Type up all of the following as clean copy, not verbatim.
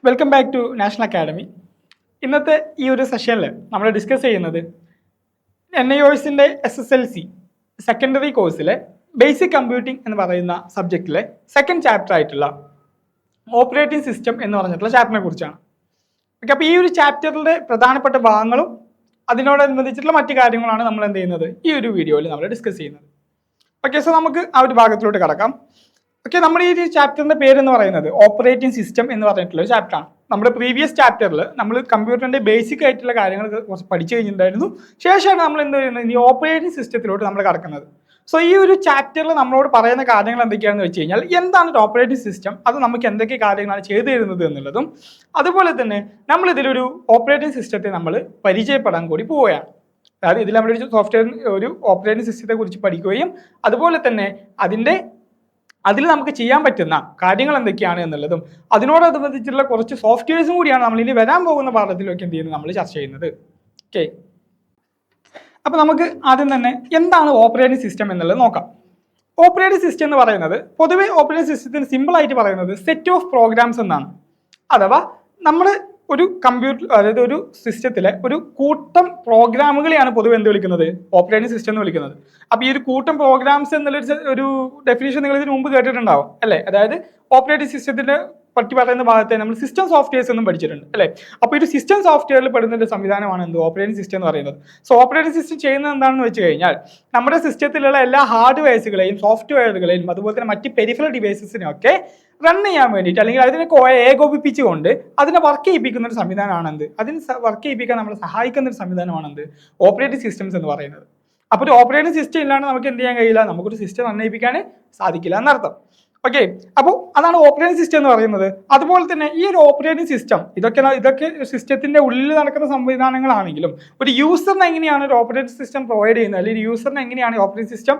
Welcome back to national academy. ഇന്നത്തെ ഈ ഒരു സെഷനിൽ നമ്മൾ ഡിസ്കസ് ചെയ്യുന്നത് NIOSന്റെ SSLC സെക്കൻഡറി കോഴ്സിലെ ബേസിക് കമ്പ്യൂട്ടിംഗ് എന്ന് പറയുന്ന സബ്ജക്റ്റിലെ സെക്കൻഡ് ചാപ്റ്റർ ആയിട്ടുള്ള ഓപ്പറേറ്റിംഗ് സിസ്റ്റം എന്ന് പറഞ്ഞിട്ടുള്ള ചാപ്റ്ററിനെ കുറിച്ചാണ്. ഓക്കെ, അപ്പോൾ ഈ ഒരു ചാപ്റ്ററിലെ പ്രധാനപ്പെട്ട ഭാഗങ്ങളും അതിനോടനുബന്ധിച്ചിട്ടുള്ള മറ്റു കാര്യങ്ങളാണ് നമ്മൾ എന്ത് ചെയ്യുന്നത് ഈ ഒരു വീഡിയോയിൽ നമ്മൾ ഡിസ്കസ് ചെയ്യുന്നത്. ഓക്കെ, സോ നമുക്ക് ആ ഒരു ഭാഗത്തിലോട്ട് കടക്കാം. ഓക്കെ, നമ്മുടെ ഈ ചാപ്റ്ററിന്റെ പേര് എന്ന് പറയുന്നത് ഓപ്പറേറ്റിംഗ് സിസ്റ്റം എന്ന് പറഞ്ഞിട്ടുള്ള ഒരു ചാപ്റ്ററാണ്. നമ്മുടെ പ്രീവിയസ് ചാപ്റ്ററിൽ നമ്മൾ കമ്പ്യൂട്ടറിന്റെ ബേസിക് ആയിട്ടുള്ള കാര്യങ്ങൾ കുറച്ച് പഠിച്ചു കഴിഞ്ഞിട്ടുണ്ടായിരുന്നു. ശേഷമാണ് നമ്മൾ എന്ത് ചെയ്യുന്നത് ഈ ഓപ്പറേറ്റിംഗ് സിസ്റ്റത്തിലോട്ട് നമ്മൾ കടക്കുന്നത്. സോ ഈ ഒരു ചാപ്റ്ററിൽ നമ്മളോട് പറയുന്ന കാര്യങ്ങൾ എന്തൊക്കെയാണെന്ന് വെച്ച് കഴിഞ്ഞാൽ എന്താണ് ഒരു ഓപ്പറേറ്റിംഗ് സിസ്റ്റം, അത് നമുക്ക് എന്തൊക്കെ കാര്യങ്ങളാണ് ചെയ്തു തരുന്നത് എന്നുള്ളതും, അതുപോലെ തന്നെ നമ്മൾ ഇതിലൊരു ഓപ്പറേറ്റിംഗ് സിസ്റ്റത്തെ നമ്മൾ പരിചയപ്പെടാൻ കൂടി പോവുകയാണ്. അതായത് ഇതിൽ നമ്മളൊരു സോഫ്റ്റ്വെയർ ഒരു ഓപ്പറേറ്റിംഗ് സിസ്റ്റത്തെ കുറിച്ച് പഠിക്കുകയും അതുപോലെ തന്നെ അതിൽ നമുക്ക് ചെയ്യാൻ പറ്റുന്ന കാര്യങ്ങൾ എന്തൊക്കെയാണ് എന്നുള്ളതും അതിനോടനുബന്ധിച്ചുള്ള കുറച്ച് സോഫ്റ്റ്വെയർസും കൂടിയാണ് നമ്മൾ ഇനി വരാൻ പോകുന്ന പാഠത്തിലൊക്കെ എന്ത് ചെയ്യുന്നത് നമ്മൾ ചർച്ച ചെയ്യുന്നത്. ഓക്കെ, അപ്പോൾ നമുക്ക് ആദ്യം തന്നെ എന്താണ് ഓപ്പറേറ്റിംഗ് സിസ്റ്റം എന്നുള്ളത് നോക്കാം. ഓപ്പറേറ്റിംഗ് സിസ്റ്റം എന്ന് പറയുന്നത് പൊതുവെ ഓപ്പറേറ്റിംഗ് സിസ്റ്റത്തിന് സിമ്പിൾ ആയിട്ട് പറയുന്നത് സെറ്റ് ഓഫ് പ്രോഗ്രാംസ് എന്നാണ്. അഥവാ നമ്മൾ ഒരു കമ്പ്യൂട്ടർ, അതായത് ഒരു സിസ്റ്റത്തിലെ ഒരു കൂട്ടം പ്രോഗ്രാമുകളെയാണ് പൊതുവെ എന്ത് വിളിക്കുന്നത് ഓപ്പറേറ്റിംഗ് സിസ്റ്റം എന്ന് വിളിക്കുന്നത്. അപ്പോൾ ഈ ഒരു കൂട്ടം പ്രോഗ്രാംസ് എന്നുള്ളൊരു ഡെഫിനേഷൻ നിങ്ങൾ ഇതിന് മുമ്പ് കേട്ടിട്ടുണ്ടാവും അല്ലേ. അതായത് ഓപ്പറേറ്റിംഗ് സിസ്റ്റത്തിന്റെ പറ്റി പറയുന്ന ഭാഗത്തെ നമ്മൾ സിസ്റ്റം സോഫ്റ്റ്വെയർസ് എന്നും പഠിച്ചിട്ടുണ്ട് അല്ലേ. അപ്പോൾ ഒരു സിസ്റ്റം സോഫ്റ്റ്വെയറിൽ പെടുന്ന ഒരു സംവിധാനമാണ് എന്ത് ഓപ്പറേറ്റിംഗ് സിസ്റ്റം എന്ന് പറയുന്നത്. സോ ഓപ്പറേറ്റിംഗ് സിസ്റ്റം ചെയ്യുന്നത് എന്താണെന്ന് വെച്ച് കഴിഞ്ഞാൽ നമ്മുടെ സിസ്റ്റത്തിലുള്ള എല്ലാ ഹാർഡ്വെയർസുകളെയും സോഫ്റ്റ്വെയറുകളെയും അതുപോലെ തന്നെ മറ്റ് പെരിഫറൽ ഡിവൈസസിനെയും ഒക്കെ റൺ ചെയ്യാൻ വേണ്ടിയിട്ട് അല്ലെങ്കിൽ അതിനെ ഏകോപിപ്പിച്ചുകൊണ്ട് അതിനെ വർക്ക് ചെയ്യിപ്പിക്കുന്ന ഒരു സംവിധാനമാണ് എന്ത്, അതിന് വർക്ക് ചെയ്യിപ്പിക്കാൻ നമ്മളെ സഹായിക്കുന്ന ഒരു സംവിധാനമാണ് എന്ത് ഓപ്പറേറ്റിംഗ് സിസ്റ്റംസ് എന്ന് പറയുന്നത്. അപ്പോൾ ഒരു ഓപ്പറേറ്റിംഗ് സിസ്റ്റം ഇല്ലാണ്ട് നമുക്ക് എന്ത് ചെയ്യാൻ കഴിയില്ല, നമുക്കൊരു സിസ്റ്റം റൺ ചെയ്യിപ്പിക്കാൻ സാധിക്കില്ല എന്നർത്ഥം. ഓക്കെ, അപ്പോൾ അതാണ് ഓപ്പറേറ്റിംഗ് സിസ്റ്റം എന്ന് പറയുന്നത്. അതുപോലെ തന്നെ ഈ ഒരു ഓപ്പറേറ്റിംഗ് സിസ്റ്റം ഇതൊക്കെ സിസ്റ്റത്തിന്റെ ഉള്ളിൽ നടക്കുന്ന സംവിധാനങ്ങളാണെങ്കിലും ഒരു യൂസറിന് എങ്ങനെയാണ് ഒരു ഓപ്പറേറ്റിംഗ് സിസ്റ്റം പ്രൊവൈഡ് ചെയ്യുന്നത്, അല്ലെങ്കിൽ യൂസറിന് എങ്ങനെയാണ് ഓപ്പറേറ്റിംഗ് സിസ്റ്റം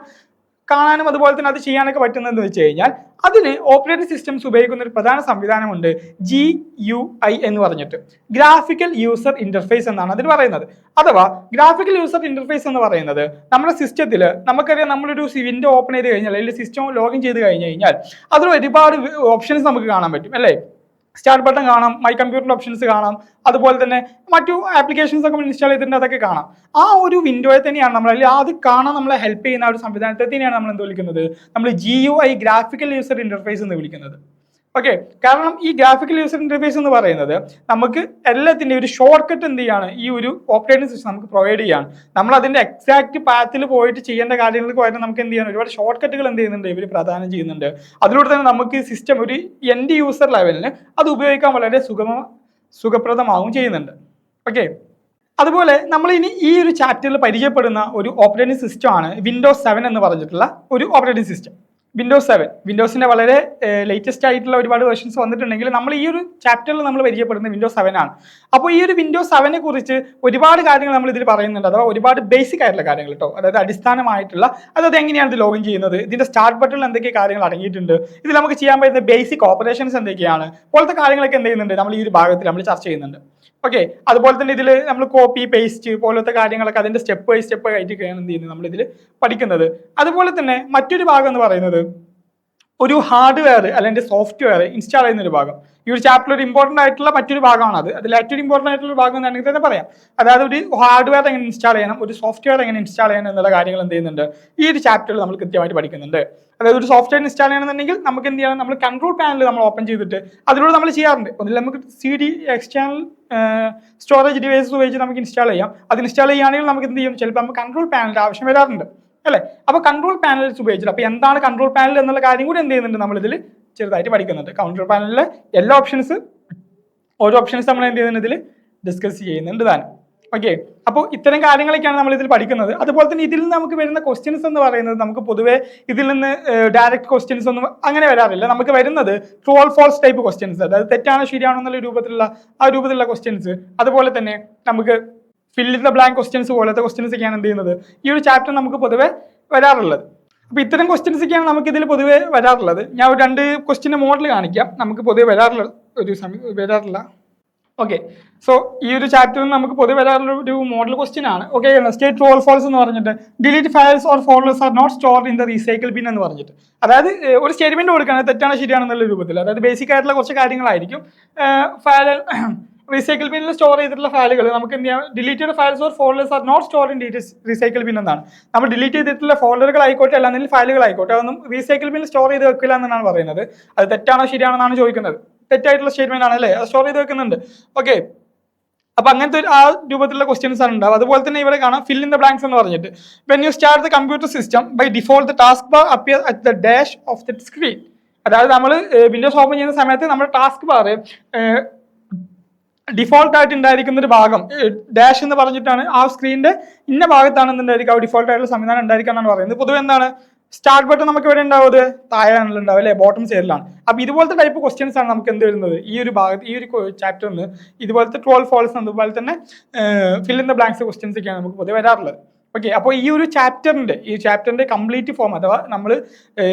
കാണാനും അതുപോലെ തന്നെ അത് ചെയ്യാനൊക്കെ പറ്റുന്നതെന്ന് വെച്ച് കഴിഞ്ഞാൽ അതിന് ഓപ്പറേറ്റിംഗ് സിസ്റ്റംസ് ഉപയോഗിക്കുന്ന ഒരു പ്രധാന സംവിധാനമുണ്ട്, GUI എന്ന് പറഞ്ഞിട്ട് ഗ്രാഫിക്കൽ യൂസർ ഇന്റർഫേസ് എന്നാണ് അതിന് പറയുന്നത്. അഥവാ ഗ്രാഫിക്കൽ യൂസർ ഇന്റർഫേസ് എന്ന് പറയുന്നത് നമ്മുടെ സിസ്റ്റത്തിൽ നമുക്കറിയാം, നമ്മളൊരു വിൻഡോ ഓപ്പൺ ചെയ്ത് കഴിഞ്ഞാൽ അല്ലെങ്കിൽ സിസ്റ്റം ലോഗിൻ ചെയ്ത് കഴിഞ്ഞാൽ അതിൽ ഒരുപാട് ഓപ്ഷൻസ് നമുക്ക് കാണാൻ പറ്റും അല്ലേ. സ്റ്റാർട്ട് ബട്ടൺ കാണാം, മൈ കമ്പ്യൂട്ടറിന്റെ ഓപ്ഷൻസ് കാണാം, അതുപോലെ തന്നെ മറ്റു ആപ്ലിക്കേഷൻസ് ഒക്കെ ഇൻസ്റ്റാൾ ചെയ്തിട്ടുണ്ട് അതൊക്കെ കാണാം. ആ ഒരു വിൻഡോയെ തന്നെയാണ് നമ്മൾ, അല്ലെങ്കിൽ അത് കാണാൻ നമ്മളെ ഹെൽപ്പ് ചെയ്യുന്ന ഒരു സംവിധാനത്തെ തന്നെയാണ് നമ്മൾ എന്ത് വിളിക്കുന്നത്, നമ്മൾ GUI ഗ്രാഫിക്കൽ യൂസർ ഇന്റർഫേസ് എന്ന് വിളിക്കുന്നത്. ഓക്കെ, കാരണം ഈ ഗ്രാഫിക്കൽ യൂസർ ഇന്റർഫേസ് എന്ന് പറയുന്നത് നമുക്ക് എല്ലാത്തിൻ്റെ ഒരു ഷോർട്ട് കട്ട് എന്ത് ചെയ്യാണ് ഈ ഒരു ഓപ്പറേറ്റിംഗ് സിസ്റ്റം നമുക്ക് പ്രൊവൈഡ് ചെയ്യാണ്. നമ്മൾ അതിന്റെ എക്സാക്ട് പാത്തിൽ പോയിട്ട് ചെയ്യേണ്ട കാര്യങ്ങൾക്ക് പകരം നമുക്ക് എന്ത് ചെയ്യാൻ ഒരുപാട് ഷോർട്ട് കട്ടുകൾ എന്ത് ചെയ്യുന്നുണ്ട് ഇവർ പ്രദാനം ചെയ്യുന്നുണ്ട്. അതിലൂടെ തന്നെ നമുക്ക് സിസ്റ്റം ഒരു എൻഡ് യൂസർ ലെവലിന് അത് ഉപയോഗിക്കാൻ വളരെ സുഖപ്രദമാവും ചെയ്യുന്നുണ്ട്. ഓക്കെ, അതുപോലെ നമ്മൾ ഇനി ഈ ഒരു ചാപ്റ്ററിൽ പരിചയപ്പെടുന്ന ഒരു ഓപ്പറേറ്റിംഗ് സിസ്റ്റമാണ് Windows 7 എന്ന് പറഞ്ഞിട്ടുള്ള ഒരു ഓപ്പറേറ്റിംഗ് സിസ്റ്റം. വിൻഡോസിന്റെ വളരെ ലേറ്റസ്റ്റ് ആയിട്ടുള്ള ഒരുപാട് വേർഷൻസ് വന്നിട്ടുണ്ടെങ്കിൽ നമ്മൾ ഈ ഒരു ചാപ്റ്ററിൽ നമ്മൾ പരിചയപ്പെടുന്നത് Windows 7 ആണ്. അപ്പോൾ ഈ ഒരു Windows 7 കുറിച്ച് ഒരുപാട് കാര്യങ്ങൾ നമ്മൾ ഇതിൽ പറയുന്നുണ്ട്, അഥവാ ഒരുപാട് ബേസിക് ആയിട്ടുള്ള കാര്യങ്ങൾ കേട്ടോ. അതായത് അടിസ്ഥാനമായിട്ടുള്ള, അതായത് എങ്ങനെയാണ് ഇത് ലോഗിൻ ചെയ്യുന്നത്, ഇതിന്റെ സ്റ്റാർട്ട് ബട്ടണിൽ എന്തൊക്കെ കാര്യങ്ങൾ അടങ്ങിയിട്ടുണ്ട്, ഇതിൽ നമുക്ക് ചെയ്യാൻ പറ്റുന്ന ബേസിക് ഓപ്പറേഷൻസ് എന്തൊക്കെയാണ് പോലത്തെ കാര്യങ്ങളൊക്കെ എന്ത് ചെയ്യുന്നുണ്ട് നമ്മൾ ഈ ഒരു ഭാഗത്തിൽ നമ്മൾ ചർച്ച ചെയ്യുന്നുണ്ട്. ഓക്കെ, അതുപോലെ തന്നെ ഇതിൽ നമ്മൾ കോപ്പി പേസ്റ്റ് പോലത്തെ കാര്യങ്ങളൊക്കെ അതിന്റെ സ്റ്റെപ്പ് ബൈ സ്റ്റെപ്പ് ആയിട്ടൊക്കെയാണ് എന്ത് ചെയ്യുന്നത് നമ്മൾ ഇതിൽ പഠിക്കുന്നത്. അതുപോലെ തന്നെ മറ്റൊരു ഭാഗം എന്ന് പറയുന്നത് ഒരു ഹാർഡ്വെയർ അല്ലെങ്കിൽ സോഫ്റ്റ്വെയർ ഇൻസ്റ്റാൾ ചെയ്യുന്ന ഒരു ഭാഗം. ഈ ഒരു ചാപ്റ്ററിൽ ഒരു ഇമ്പോർട്ടന്റ് ആയിട്ടുള്ള മറ്റൊരു ഭാഗമാണ് അത്. അതിൽ ഏറ്റവും ഇമ്പോർട്ടന്റ് ആയിട്ടുള്ള ഭാഗം എന്നാണെങ്കിൽ തന്നെ പറയാം. അതായത് ഒരു ഹാർഡ്വെയർ എങ്ങനെ ഇൻസ്റ്റാൾ ചെയ്യണം, ഒരു സോഫ്റ്റ്വെയർ എങ്ങനെ ഇൻസ്റ്റാൾ ചെയ്യണം എന്നുള്ള കാര്യങ്ങൾ എന്ത് ചെയ്യുന്നുണ്ട് ഈ ഒരു ചാപ്റ്ററിൽ നമ്മൾ കൃത്യമായിട്ട് പഠിക്കുന്നുണ്ട്. അതായത് ഒരു സോഫ്റ്റ്വെയർ ഇൻസ്റ്റാൾ ചെയ്യണമെന്നുണ്ടെങ്കിൽ നമുക്ക് എന്ത് ചെയ്യണം, നമ്മൾ കൺട്രോൾ പാനൽ നമ്മൾ ഓപ്പൺ ചെയ്തിട്ട് അതിലൂടെ നമ്മൾ ചെയ്യാറുണ്ട്. ഒന്നിൽ നമുക്ക് CD എക്സ്റ്റേണൽ സ്റ്റോറേജ് ഡിവൈസസ് ഉപയോഗിച്ച് നമുക്ക് ഇൻസ്റ്റാൾ ചെയ്യാം. അത് ഇൻസ്റ്റാൾ ചെയ്യുകയാണെങ്കിൽ നമുക്ക് എന്ത് ചെയ്യും, ചിലപ്പോൾ നമുക്ക് കൺട്രോൾ പാനലിന്റെ ആവശ്യം വരാറുണ്ട് അല്ലേ. അപ്പോൾ കൺട്രോൾ പാനൽസ് ഉപയോഗിച്ചിട്ട് അപ്പോൾ എന്താണ് കൺട്രോൾ പാനൽ എന്നുള്ള കാര്യം കൂടി എന്ത് ചെയ്യുന്നുണ്ട് നമ്മളിതിൽ ചെറുതായിട്ട് പഠിക്കുന്നുണ്ട്. കൺട്രോൾ പാനലിലെ എല്ലാ ഓരോ ഓപ്ഷൻസ് നമ്മൾ എന്ത് ചെയ്യുന്നുണ്ട് ഇതിൽ ഡിസ്കസ് ചെയ്യുന്നുണ്ട് താനും. ഓക്കെ, അപ്പോൾ ഇത്തരം കാര്യങ്ങളൊക്കെയാണ് നമ്മൾ ഇതിൽ പഠിക്കുന്നത്. അതുപോലെ തന്നെ ഇതിൽ നിന്ന് നമുക്ക് വരുന്ന ക്വസ്റ്റ്യൻസ് എന്ന് പറയുന്നത് നമുക്ക് പൊതുവേ ഇതിൽ നിന്ന് ഡയറക്റ്റ് ക്വസ്റ്റ്യൻസ് ഒന്നും അങ്ങനെ വരാറില്ല. നമുക്ക് വരുന്നത് true or false type questions, അതായത് തെറ്റാണോ ശരിയാണോ എന്നുള്ള രൂപത്തിലുള്ള ക്വസ്റ്റ്യൻസ്. അതുപോലെ തന്നെ നമുക്ക് fill in the blank questions പോലത്തെ ക്വസ്റ്റ്യൻസ് ഒക്കെയാണ് എന്ത് ചെയ്യുന്നത് ഈ ഒരു ചാപ്റ്റർ നമുക്ക് പൊതുവെ വരാറുള്ളത്. അപ്പോൾ ഇത്തരം ക്വസ്റ്റ്യൻസ് ഒക്കെയാണ് നമുക്ക് ഇതിൽ പൊതുവെ വരാറുള്ളത്. ഞാൻ ഒരു 2 ക്വസ്റ്റ്യൻ്റെ മോഡൽ കാണിക്കാം. നമുക്ക് പൊതുവെ വരാറുള്ള ഓക്കെ, സോ ഈ ഒരു ചാപ്റ്ററിൽ നമുക്ക് പൊതുവെ വരാറുള്ള ഒരു മോഡൽ ക്വസ്റ്റ്യൻ ആണ്. Okay, state true or false എന്ന് പറഞ്ഞിട്ട് delete files or folders are not stored in the recycle bin എന്ന് പറഞ്ഞിട്ട്, അതായത് ഒരു സ്റ്റേറ്റ്മെന്റ് കൊടുക്കുകയാണ് തെറ്റാണ് ശരിയാണെന്നുള്ള രൂപത്തിൽ. അതായത് ബേസിക് ആയിട്ടുള്ള കുറച്ച് കാര്യങ്ങളായിരിക്കും. ഫയൽ റീസൈക്കിൾ ബിന്നിൽ സ്റ്റോർ ചെയ്തിട്ടുള്ള ഫയലുകൾ നമുക്ക് എന്ത് ചെയ്യാം, deleted files or folders are not stored in recycle bin എന്നാണ്. നമ്മൾ ഡിലീറ്റ് ചെയ്തിട്ടുള്ള ഫോൾഡറുകൾ ആയിക്കോട്ടെ അല്ലാങ്കിൽ ഫയലുകൾ ആയിക്കോട്ടെ അതൊന്നും റീസൈക്കിൾ ബിന്നിൽ സ്റ്റോർ ചെയ്ത് വെക്കില്ല എന്നാണ് പറയുന്നത്. അത് തെറ്റാണോ ശരിയാണെന്നാണ് ചോദിക്കുന്നത്. തെറ്റായിട്ടുള്ള സ്റ്റേറ്റ്മെന്റ് ആണ് അല്ലേ, അത് സ്റ്റോർ ചെയ്ത് വെക്കുന്നുണ്ട്. ഓക്കെ, അപ്പൊ അങ്ങനത്തെ ആ രൂപത്തിലുള്ള ക്വസ്റ്റ്യൻസ് ആണ് ഉണ്ടാവും. അതുപോലെ തന്നെ ഇവിടെ കാണാം ഫിൽ ഇൻ ദ ബ്ലാങ്ക്സ് എന്ന് പറഞ്ഞിട്ട്, when you start the computer system by default the task bar appear at the dash of the screen. അതായത് നമ്മൾ വിൻഡോസ് ഓപ്പൺ ചെയ്യുന്ന സമയത്ത് നമ്മുടെ ടാസ്ക് ബാർ ഡിഫോൾട്ട് ആയിട്ട് ഉണ്ടായിരിക്കുന്ന ഒരു ഭാഗം ഡാഷ് എന്ന് പറഞ്ഞിട്ടാണ് ആ സ്ക്രീനിന്റെ ഇന്ന ഭാഗത്താണെന്നുണ്ടായിരിക്കും ആ ഡിഫോൾട്ട് ആയിട്ടുള്ള സംവിധാനം ഉണ്ടായിരിക്കാന്നാണ് പറയുന്നത്. പൊതുവെ എന്താണ് സ്റ്റാർട്ട് ബട്ടൺ നമുക്ക് എവിടെ ഉണ്ടാവും, താഴെയാണല്ലോ ഉണ്ടാവും അല്ലെ, ബോട്ടം സൈഡിലാണ്. അപ്പൊ ഇതുപോലത്തെ ടൈപ്പ് ക്വസ്റ്റ്യൻസ് ആണ് നമുക്ക് എന്ത് വരുന്നത് ഈ ഒരു ഭാഗത്ത്, ഈ ഒരു ചാപ്റ്ററിൽ നിന്ന് ഇതുപോലത്തെ ട്രൂ ഓർ ഫാൾസ് അതുപോലെ തന്നെ fill in the blanks questions ഒക്കെയാണ് നമുക്ക് പൊതുവെ വരാറുള്ളത്. ഓക്കെ, അപ്പോൾ ഈ ഒരു ചാപ്റ്ററിന്റെ കംപ്ലീറ്റ് ഫോം അഥവാ നമ്മൾ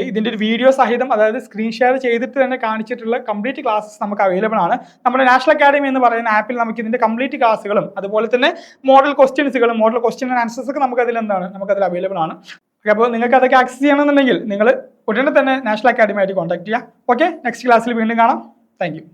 ഇതിന്റെ ഒരു വീഡിയോ സഹിതം അതായത് സ്ക്രീൻ ഷെയർ ചെയ്തിട്ട് തന്നെ കാണിച്ചിട്ടുള്ള കംപ്ലീറ്റ് ക്ലാസ്സസ് നമുക്ക് അവൈലബിൾ ആണ്. നമ്മുടെ നാഷണൽ അക്കാഡമി എന്ന് പറയുന്ന ആപ്പിൽ നമുക്ക് ഇതിന്റെ കംപ്ലീറ്റ് ക്ലാസ്സുകളും അതുപോലെ തന്നെ മോഡൽ ക്വസ്റ്റ്യൻസുകളും മോഡൽ ക്വസ്റ്റ്യൻ ആൻഡ് ആൻസേഴ്സ് ഒക്കെ നമുക്ക് അതിൽ അവൈലബിൾ ആണ്. ഓക്കെ, അപ്പോൾ നിങ്ങൾക്ക് അതൊക്കെ ആക്സസ് ചെയ്യണമെന്നുണ്ടെങ്കിൽ നിങ്ങൾ ഉടനെ തന്നെ നാഷണൽ അക്കാഡമി ആയിട്ട് കോൺടാക്ട് ചെയ്യാം. ഓക്കെ, നെക്സ്റ്റ് ക്ലാസ്സിൽ വീണ്ടും കാണാം. Thank you.